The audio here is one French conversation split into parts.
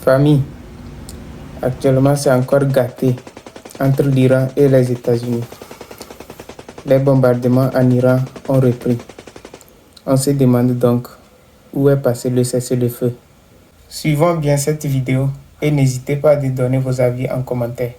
Famille, actuellement c'est encore gâté entre l'Iran et les États-Unis. Les bombardements en Iran ont repris. On se demande donc où est passé le cessez-le-feu. Suivons bien cette vidéo et n'hésitez pas à donner vos avis en commentaire.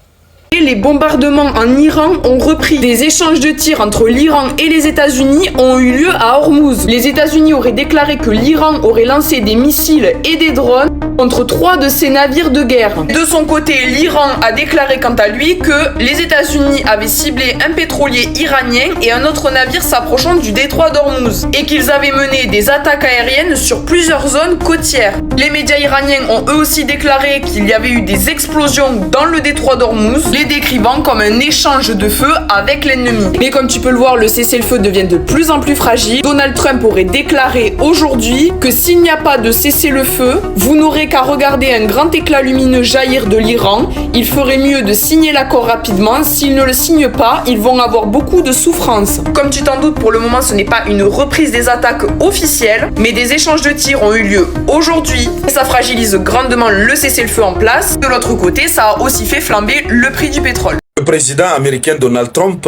Les bombardements en Iran ont repris. Des échanges de tirs entre l'Iran et les États-Unis ont eu lieu à Hormuz. Les États-Unis auraient déclaré que l'Iran aurait lancé des missiles et des drones contre 3 de ses navires de guerre. De son côté, l'Iran a déclaré quant à lui que les États-Unis avaient ciblé un pétrolier iranien et un autre navire s'approchant du détroit d'Hormuz et qu'ils avaient mené des attaques aériennes sur plusieurs zones côtières. Les médias iraniens ont eux aussi déclaré qu'il y avait eu des explosions dans le détroit d'Hormuz, les décrivant comme un échange de feu avec l'ennemi. Mais comme tu peux le voir, le cessez-le-feu devient de plus en plus fragile. Donald Trump aurait déclaré aujourd'hui que s'il n'y a pas de cessez-le-feu, vous n'aurez qu'à regarder un grand éclat lumineux jaillir de l'Iran. Il ferait mieux de signer l'accord rapidement. S'ils ne le signent pas, ils vont avoir beaucoup de souffrance. Comme tu t'en doutes, pour le moment, ce n'est pas une reprise des attaques officielles, mais des échanges de tirs ont eu lieu aujourd'hui. Ça fragilise grandement le cessez-le-feu en place. De l'autre côté, ça a aussi fait flamber le prix du pétrole. Le président américain Donald Trump,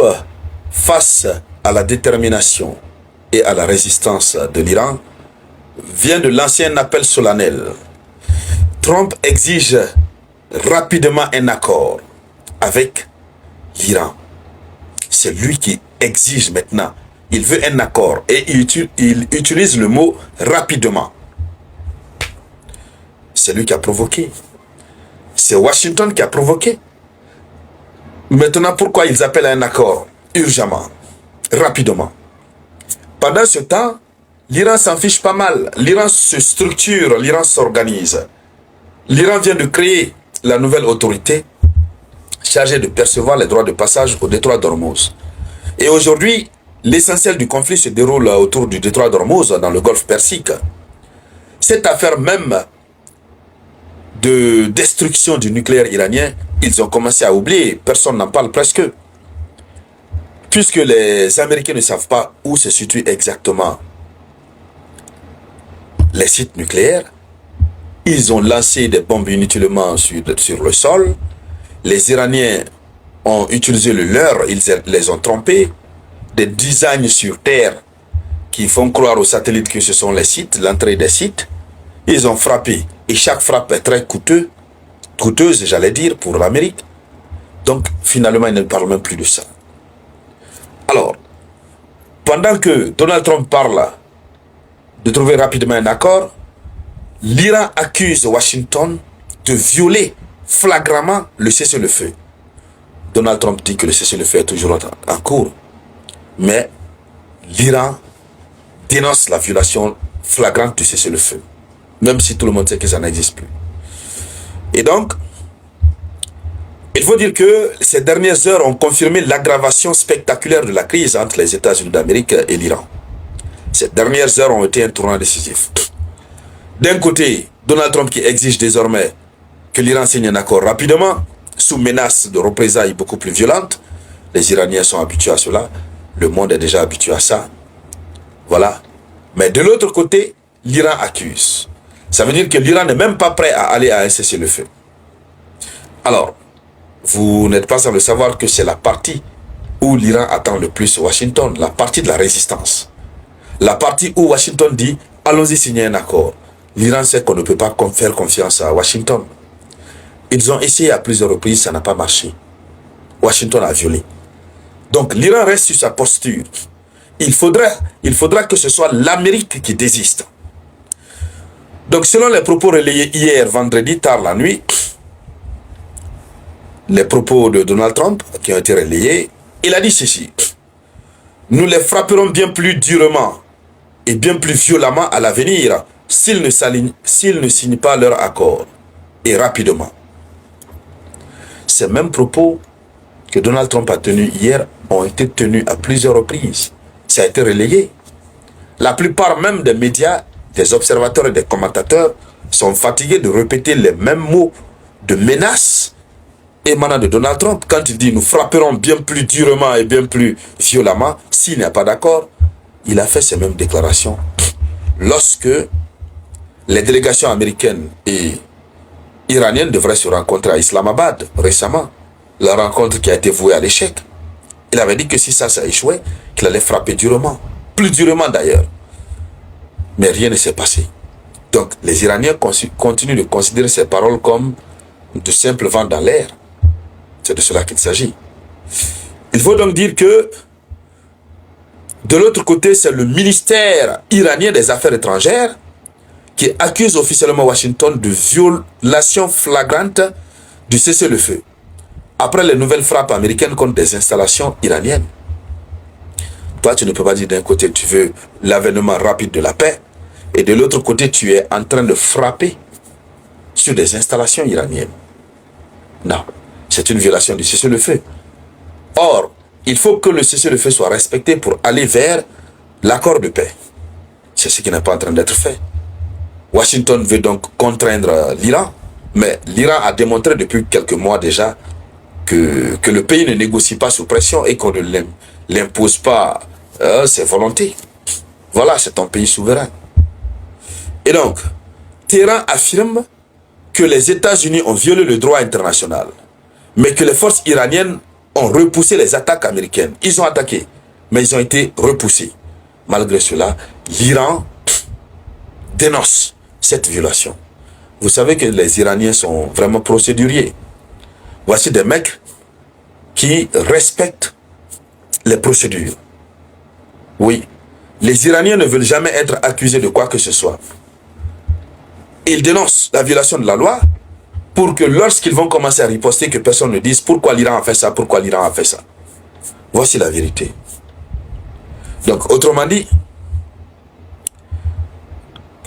face à la détermination et à la résistance de l'Iran, vient de lancer un appel solennel. Trump exige rapidement un accord avec l'Iran. C'est lui qui exige maintenant. Il veut un accord et il utilise le mot rapidement. C'est lui qui a provoqué. C'est Washington qui a provoqué. Maintenant, pourquoi ils appellent à un accord urgemment, rapidement? Pendant ce temps, l'Iran s'en fiche pas mal. L'Iran se structure, l'Iran s'organise. L'Iran vient de créer la nouvelle autorité chargée de percevoir les droits de passage au détroit d'Hormuz. Et aujourd'hui, l'essentiel du conflit se déroule autour du détroit d'Hormuz, dans le golfe Persique. Cette affaire même de destruction du nucléaire iranien, ils ont commencé à oublier, personne n'en parle presque. Puisque les Américains ne savent pas où se situent exactement les sites nucléaires, ils ont lancé des bombes inutilement sur le sol. Les Iraniens ont utilisé le leur, ils les ont trompés. Des designs sur Terre qui font croire aux satellites que ce sont les sites, l'entrée des sites. Ils ont frappé. Et chaque frappe est très coûteuse, j'allais dire, pour l'Amérique. Donc, finalement, ils ne parlent même plus de ça. Alors, pendant que Donald Trump parle de trouver rapidement un accord, l'Iran accuse Washington de violer flagramment le cessez-le-feu. Donald Trump dit que le cessez-le-feu est toujours en cours. Mais l'Iran dénonce la violation flagrante du cessez-le-feu. Même si tout le monde sait que ça n'existe plus. Et donc, il faut dire que ces dernières heures ont confirmé l'aggravation spectaculaire de la crise entre les États-Unis d'Amérique et l'Iran. Ces dernières heures ont été un tournant décisif. D'un côté, Donald Trump qui exige désormais que l'Iran signe un accord rapidement, sous menace de représailles beaucoup plus violentes. Les Iraniens sont habitués à cela. Le monde est déjà habitué à ça. Voilà. Mais de l'autre côté, l'Iran accuse. Ça veut dire que l'Iran n'est même pas prêt à aller à un cessez-le-feu. Alors, vous n'êtes pas sans le savoir que c'est la partie où l'Iran attend le plus Washington, la partie de la résistance. La partie où Washington dit, allons-y signer un accord. L'Iran sait qu'on ne peut pas faire confiance à Washington. Ils ont essayé à plusieurs reprises, ça n'a pas marché. Washington a violé. Donc l'Iran reste sur sa posture. Il faudra que ce soit l'Amérique qui désiste. Donc selon les propos relayés hier, vendredi, tard la nuit, les propos de Donald Trump qui ont été relayés, il a dit ceci. Nous les frapperons bien plus durement et bien plus violemment à l'avenir s'ils ne signent pas leur accord, et rapidement. Ces mêmes propos que Donald Trump a tenus hier ont été tenus à plusieurs reprises. Ça a été relayé. La plupart même des médias, des observateurs et des commentateurs sont fatigués de répéter les mêmes mots de menace émanant de Donald Trump. Quand il dit « nous frapperons bien plus durement et bien plus violemment s'il n'y a pas d'accord », il a fait ces mêmes déclarations lorsque les délégations américaines et iranienne devrait se rencontrer à Islamabad récemment. La rencontre qui a été vouée à l'échec. Il avait dit que si ça échouait, qu'il allait frapper durement. Plus durement d'ailleurs. Mais rien ne s'est passé. Donc les Iraniens continuent de considérer ces paroles comme de simples vents dans l'air. C'est de cela qu'il s'agit. Il faut donc dire que de l'autre côté, c'est le ministère iranien des Affaires étrangères qui accuse officiellement Washington de violation flagrante du cessez-le-feu, après les nouvelles frappes américaines contre des installations iraniennes. Toi, tu ne peux pas dire d'un côté tu veux l'avènement rapide de la paix, et de l'autre côté, tu es en train de frapper sur des installations iraniennes. Non, c'est une violation du cessez-le-feu. Or, il faut que le cessez-le-feu soit respecté pour aller vers l'accord de paix. C'est ce qui n'est pas en train d'être fait. Washington veut donc contraindre l'Iran, mais l'Iran a démontré depuis quelques mois déjà que le pays ne négocie pas sous pression et qu'on ne l'impose pas ses volontés. Voilà, c'est un pays souverain. Et donc, Téhéran affirme que les États-Unis ont violé le droit international, mais que les forces iraniennes ont repoussé les attaques américaines. Ils ont attaqué, mais ils ont été repoussés. Malgré cela, l'Iran dénonce cette violation. Vous savez que les Iraniens sont vraiment procéduriers. Voici des mecs qui respectent les procédures. Oui, les Iraniens ne veulent jamais être accusés de quoi que ce soit. Ils dénoncent la violation de la loi pour que lorsqu'ils vont commencer à riposter, que personne ne dise pourquoi l'Iran a fait ça, pourquoi l'Iran a fait ça. Voici la vérité. Donc, autrement dit,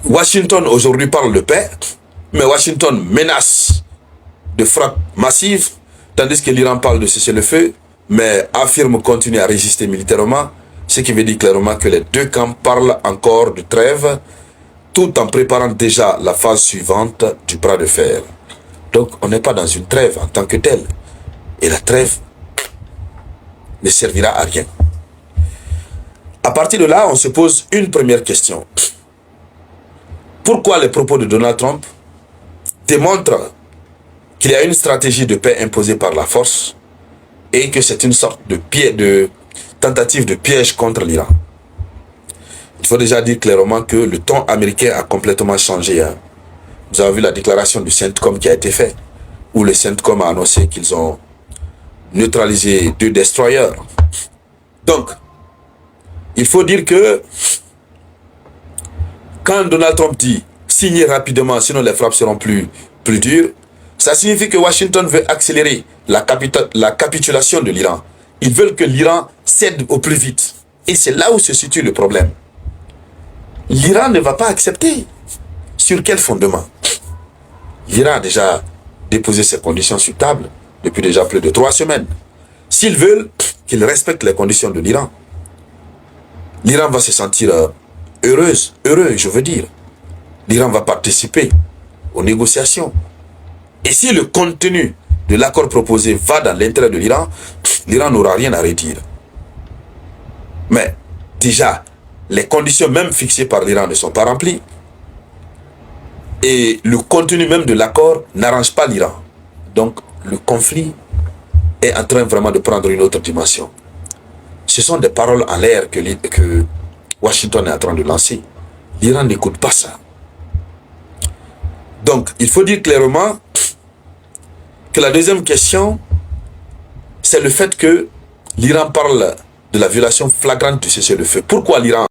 Washington aujourd'hui parle de paix, mais Washington menace de frappe massive, tandis que l'Iran parle de cessez-le-feu, mais affirme continuer à résister militairement, ce qui veut dire clairement que les deux camps parlent encore de trêve, tout en préparant déjà la phase suivante du bras de fer. Donc, on n'est pas dans une trêve en tant que telle. Et la trêve ne servira à rien. À partir de là, on se pose une première question. Pourquoi les propos de Donald Trump démontrent qu'il y a une stratégie de paix imposée par la force et que c'est une sorte de tentative de piège contre l'Iran? Il faut déjà dire clairement que le ton américain a complètement changé. Vous avez vu la déclaration du CENTCOM qui a été faite, où le CENTCOM a annoncé qu'ils ont neutralisé 2 destroyers. Donc, il faut dire que quand Donald Trump dit « signez rapidement, sinon les frappes seront plus dures », ça signifie que Washington veut accélérer la capitulation de l'Iran. Ils veulent que l'Iran cède au plus vite. Et c'est là où se situe le problème. L'Iran ne va pas accepter. Sur quel fondement? L'Iran a déjà déposé ses conditions sur table depuis déjà plus de 3 semaines. S'ils veulent qu'ils respectent les conditions de l'Iran, l'Iran va se sentir heureux, je veux dire. L'Iran va participer aux négociations. Et si le contenu de l'accord proposé va dans l'intérêt de l'Iran, l'Iran n'aura rien à redire. Mais déjà, les conditions même fixées par l'Iran ne sont pas remplies. Et le contenu même de l'accord n'arrange pas l'Iran. Donc, le conflit est en train vraiment de prendre une autre dimension. Ce sont des paroles en l'air que Washington est en train de lancer. L'Iran n'écoute pas ça. Donc, il faut dire clairement que la deuxième question, c'est le fait que l'Iran parle de la violation flagrante du cessez-le-feu. Pourquoi l'Iran